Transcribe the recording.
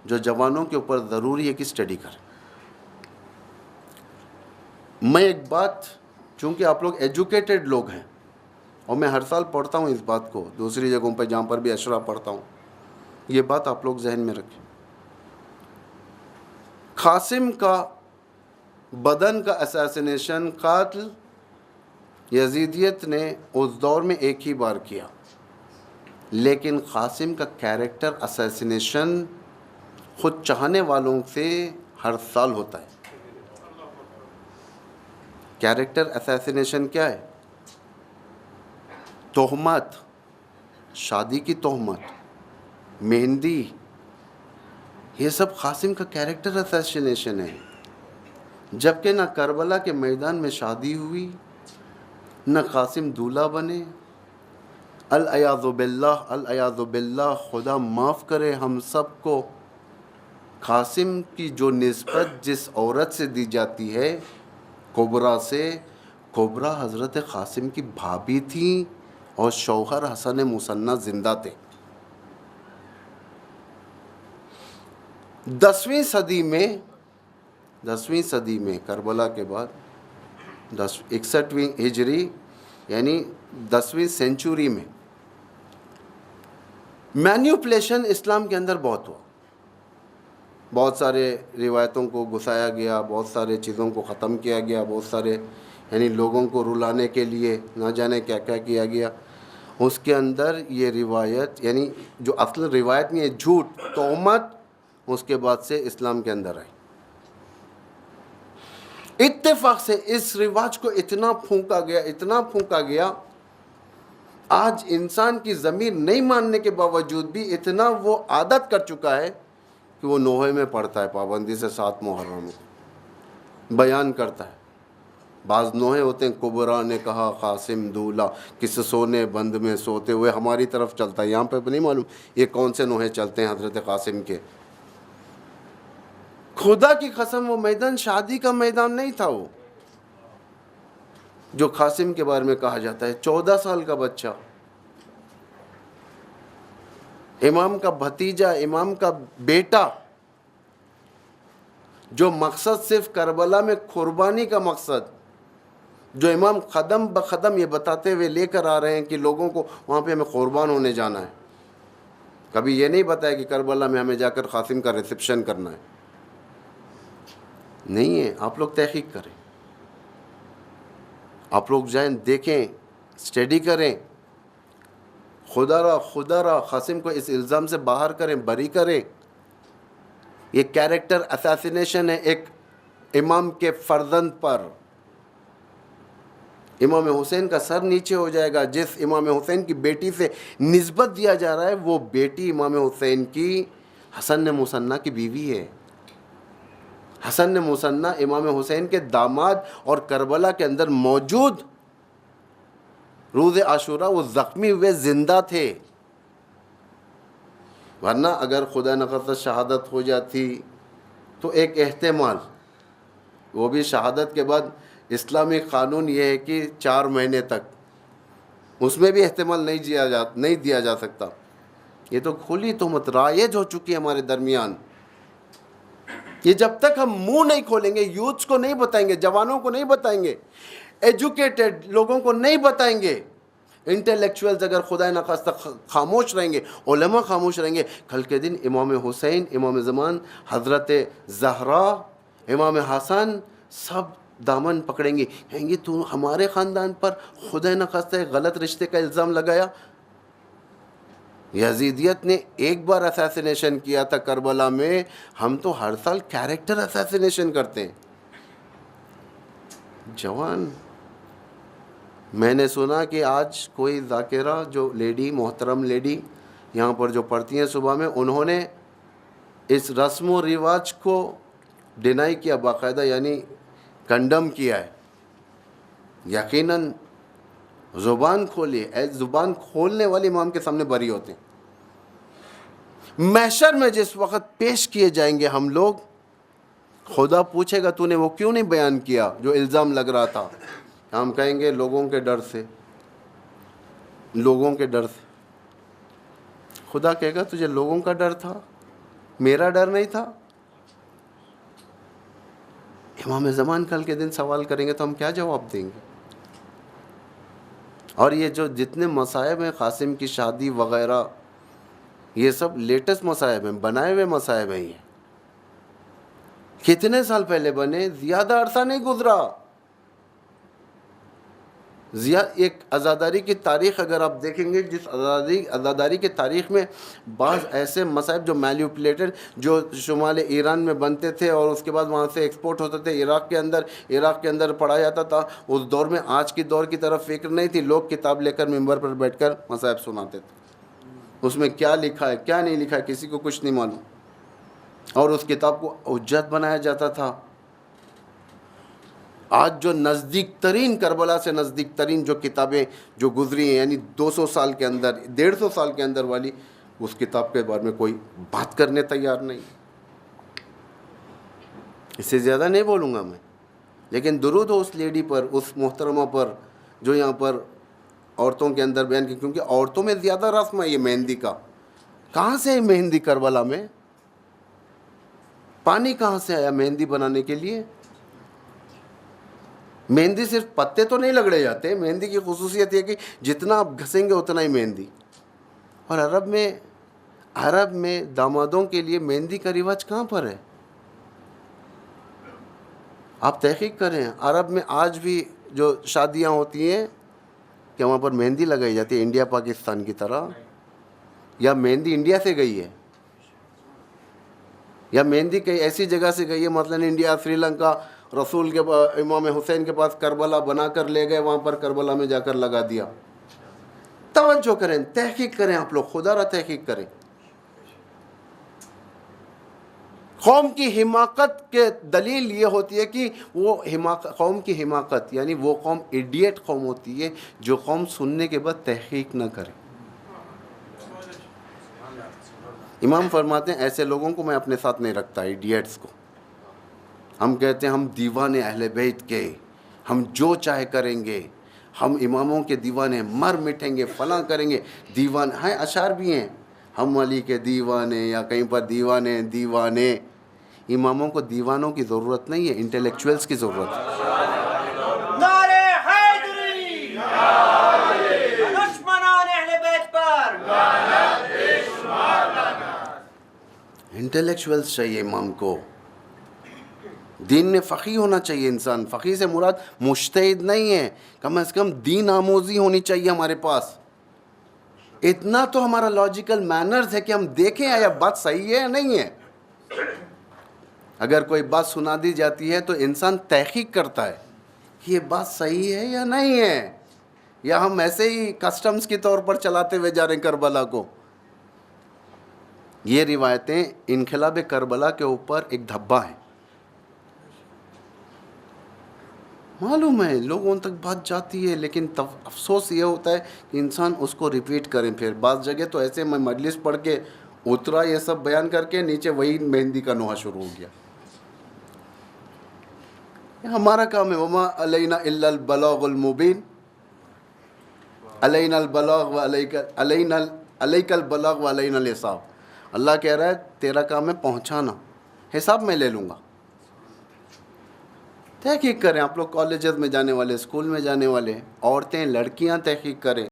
جو جوانوں کے اوپر ضروری ہے کہ اسٹڈی کریں. میں ایک بات، چونکہ آپ لوگ ایجوکیٹڈ لوگ ہیں اور میں ہر سال پڑھتا ہوں اس بات کو دوسری جگہوں پہ جہاں پر بھی اشرا پڑھتا ہوں، یہ بات آپ لوگ ذہن میں رکھیں. قاسم کا بدن کا اساسینیشن قاتل یزیدیت نے اس دور میں ایک ہی بار کیا، لیکن قاسم کا کیریکٹر اساسینیشن خود چاہنے والوں سے ہر سال ہوتا ہے. کیریکٹر اساسینیشن کیا ہے؟ تہمت، شادی کی تہمت، مہندی، یہ سب قاسم کا کیریکٹر اساسینیشن ہے. جبکہ نہ کربلا کے میدان میں شادی ہوئی، نہ قاسم دولہا بنے. العیاذ باللہ، العیاذ باللہ، خدا معاف کرے ہم سب کو. قاسم کی جو نسبت جس عورت سے دی جاتی ہے کبرا سے، کبرا حضرت قاسم کی بھابھی تھیں اور شوہر حسن مثنیٰ زندہ تھے. 10ویں صدی میں کربلا کے بعد 61ویں ہجری یعنی 10ویں سینچوری میں مینیپولیشن اسلام کے اندر بہت ہوا. بہت سارے روایتوں کو گھسایا گیا، بہت سارے چیزوں کو ختم کیا گیا، بہت سارے یعنی لوگوں کو رلانے کے لیے نہ جانے کیا کیا کیا گیا. اس کے اندر یہ روایت یعنی جو اصل روایت نہیں ہے، جھوٹ، تہمت، اس کے بعد سے اسلام کے اندر آئی. اتفاق سے اس رواج کو اتنا پھونکا گیا، آج انسان کی ضمیر نہیں ماننے کے باوجود بھی اتنا وہ عادت کر چکا ہے کہ وہ نوحے میں پڑھتا ہے پابندی سے 7 محرم کو بیان کرتا ہے. بعض نوحے ہوتے ہیں، کبرا نے کہا قاسم دولہا کس سونے بند میں سوتے ہوئے، ہماری طرف چلتا ہے. یہاں پہ نہیں معلوم یہ کون سے نوحے چلتے ہیں حضرت قاسم کے. خدا کی قسم وہ میدان شادی کا میدان نہیں تھا. وہ جو قاسم کے بارے میں کہا جاتا ہے 14 سال کا بچہ، امام کا بھتیجا، امام کا بیٹا، جو مقصد صرف کربلا میں قربانی کا مقصد، جو امام قدم بقدم یہ بتاتے ہوئے لے کر آ رہے ہیں کہ لوگوں کو وہاں پہ ہمیں قربان ہونے جانا ہے. کبھی یہ نہیں بتایا کہ کربلا میں ہمیں جا کر قاسم کا ریسپشن کرنا ہے. نہیں ہے. آپ لوگ تحقیق کریں، آپ لوگ جائیں، دیکھیں، اسٹڈی کریں. خدا را قاسم کو اس الزام سے باہر کریں، بری کریں. یہ کیریکٹر اساسینیشن ہے ایک امام کے فرزند پر. امام حسین کا سر نیچے ہو جائے گا. جس امام حسین کی بیٹی سے نسبت دیا جا رہا ہے وہ بیٹی امام حسین کی حسن مثنیٰ کی بیوی ہے. حسن مثنیٰ امام حسین کے داماد اور کربلا کے اندر موجود روز عاشورہ وہ زخمی ہوئے زندہ تھے. ورنہ اگر خدا نخواستہ شہادت ہو جاتی تو ایک احتمال، وہ بھی شہادت کے بعد اسلامی قانون یہ ہے کہ 4 مہینے تک، اس میں بھی احتمال نہیں دیا جا سکتا. یہ تو کھلی تہمت رائج ہو چکی ہے ہمارے درمیان. یہ جب تک ہم منہ نہیں کھولیں گے، یوتھس کو نہیں بتائیں گے، جوانوں کو نہیں بتائیں گے، ایجوکیٹڈ لوگوں کو نہیں بتائیں گے، انٹلیکچوئلز اگر خدا نخواستہ خاموش رہیں گے، علماء خاموش رہیں گے، کل کے دن امام حسین، امام زمان، حضرت زہرا، امام حسن سب دامن پکڑیں گے، کہیں گے تو ہمارے خاندان پر خدا نخواستہ غلط رشتے کا الزام لگایا. یزیدیت نے ایک بار اساسینیشن کیا تھا کربلا میں، ہم تو ہر سال کیریکٹر اساسینیشن کرتے ہیں. جوان، میں نے سنا کہ آج کوئی ذاکرہ جو لیڈی، محترم لیڈی یہاں پر جو پڑھتی ہیں صبح میں، انہوں نے اس رسم و رواج کو ڈینائی کیا باقاعدہ، یعنی کنڈم کیا ہے. یقیناً زبان کھولی، زبان کھولنے والے امام کے سامنے بری ہوتے ہیں. محشر میں جس وقت پیش کیے جائیں گے ہم لوگ، خدا پوچھے گا تو نے وہ کیوں نہیں بیان کیا جو الزام لگ رہا تھا. ہم کہیں گے لوگوں کے ڈر سے، لوگوں کے ڈر سے. خدا کہے گا تجھے لوگوں کا ڈر تھا، میرا ڈر نہیں تھا؟ امام زمان کل کے دن سوال کریں گے تو ہم کیا جواب دیں گے؟ اور یہ جو جتنے مصائب ہیں، قاسم کی شادی وغیرہ، یہ سب لیٹسٹ مصائب ہیں، بنائے ہوئے مصائب ہیں. یہ کتنے سال پہلے بنے؟ زیادہ عرصہ نہیں گزرا. ایک عزاداری کی تاریخ اگر آپ دیکھیں گے، جس عزاداری کی تاریخ میں بعض ایسے مصائب جو مینیپولیٹڈ، جو شمال ایران میں بنتے تھے اور اس کے بعد وہاں سے ایکسپورٹ ہوتے تھے عراق کے اندر پڑھا جاتا تھا. اس دور میں آج کی دور کی طرف فکر نہیں تھی. لوگ کتاب لے کر ممبر پر بیٹھ کر مصائب سناتے تھے. اس میں کیا لکھا ہے کیا نہیں لکھا ہے کسی کو کچھ نہیں معلوم، اور اس کتاب کو حجت بنایا جاتا تھا. آج جو نزدیک ترین، کربلا سے نزدیک ترین جو کتابیں جو گزری ہیں، یعنی 200 سال کے اندر، 150 سال کے اندر والی، اس کتاب کے بارے میں کوئی بات کرنے تیار نہیں. اس سے زیادہ نہیں بولوں گا میں، لیکن درود ہو اس لیڈی پر، اس محترمہ پر جو یہاں پر عورتوں کے اندر بیان کی، کیونکہ عورتوں میں زیادہ رسم ہے یہ مہندی کا. کہاں سے ہے مہندی؟ کربلا میں پانی کہاں سے آیا مہندی بنانے کے لیے؟ مہندی صرف پتے تو نہیں لگڑے جاتے. مہندی کی خصوصیت یہ کہ جتنا آپ گھسیں گے اتنا ہی مہندی. اور عرب میں دامادوں کے لیے مہندی کا رواج کہاں پر ہے؟ آپ تحقیق کریں. عرب میں آج بھی جو شادیاں ہوتی ہیں کہ وہاں پر مہندی لگائی جاتی ہے انڈیا پاکستان کی طرح، یا مہندی انڈیا سے گئی ہے، یا مہندی کئی ایسی جگہ سے گئی ہے، مثلا انڈیا، سری لنکا، رسول کے امام حسین کے پاس کربلا بنا کر لے گئے، وہاں پر کربلا میں جا کر لگا دیا. توجہ کریں، تحقیق کریں، آپ لوگ خدا را تحقیق کریں. قوم کی حماقت کے دلیل یہ ہوتی ہے کہ وہ قوم کی حماقت، یعنی وہ قوم ایڈیٹ قوم ہوتی ہے جو قوم سننے کے بعد تحقیق نہ کرے. امام فرماتے ہیں ایسے لوگوں کو میں اپنے ساتھ نہیں رکھتا، ایڈیٹس کو. ہم کہتے ہیں ہم دیوانے اہل بیت کے، ہم جو چاہے کریں گے، ہم اماموں کے دیوانے، مر مٹیں گے، فلاں کریں گے. دیوان ہیں، اشعار بھی ہیں، ہم علی کے دیوانے، یا کہیں پر دیوانے. اماموں کو دیوانوں کی ضرورت نہیں ہے، انٹلیکچوئلس کی ضرورت ہے. نعرے حیدری، دشمنان اہل بیت پر انٹلیکچوئلس چاہیے امام کو. دین میں فقیہ ہونا چاہیے انسان. فقیہ سے مراد مجتہد نہیں ہے، کم از کم دین آموزی ہونی چاہیے ہمارے پاس. اتنا تو ہمارا لاجیکل مینرز ہے کہ ہم دیکھیں آیا بات صحیح ہے یا نہیں ہے. اگر کوئی بات سنا دی جاتی ہے تو انسان تحقیق کرتا ہے کہ یہ بات صحیح ہے یا نہیں ہے، یا ہم ایسے ہی کسٹمز کے طور پر چلاتے ہوئے جا رہے ہیں کربلا کو. یہ روایتیں انقلاب کربلا کے اوپر ایک دھبا ہے. معلوم ہے لوگوں تک بات جاتی ہے، لیکن افسوس یہ ہوتا ہے کہ انسان اس کو ریپیٹ کریں. پھر بعض جگہ تو ایسے میں مجلس پڑھ کے اترا یہ سب بیان کر کے، نیچے وہی مہندی کا نوحہ شروع ہو گیا. ہمارا کام ہے وما علینا الا البلاغ المبین، علینا البلاغ علیک البلاغ وعلینا الحساب. اللہ کہہ رہا ہے تیرا کام ہے پہنچانا، حساب میں لے لوں گا. تحقیق کریں آپ لوگ، کالجز میں جانے والے، اسکول میں جانے والے، عورتیں لڑکیاں تحقیق کریں.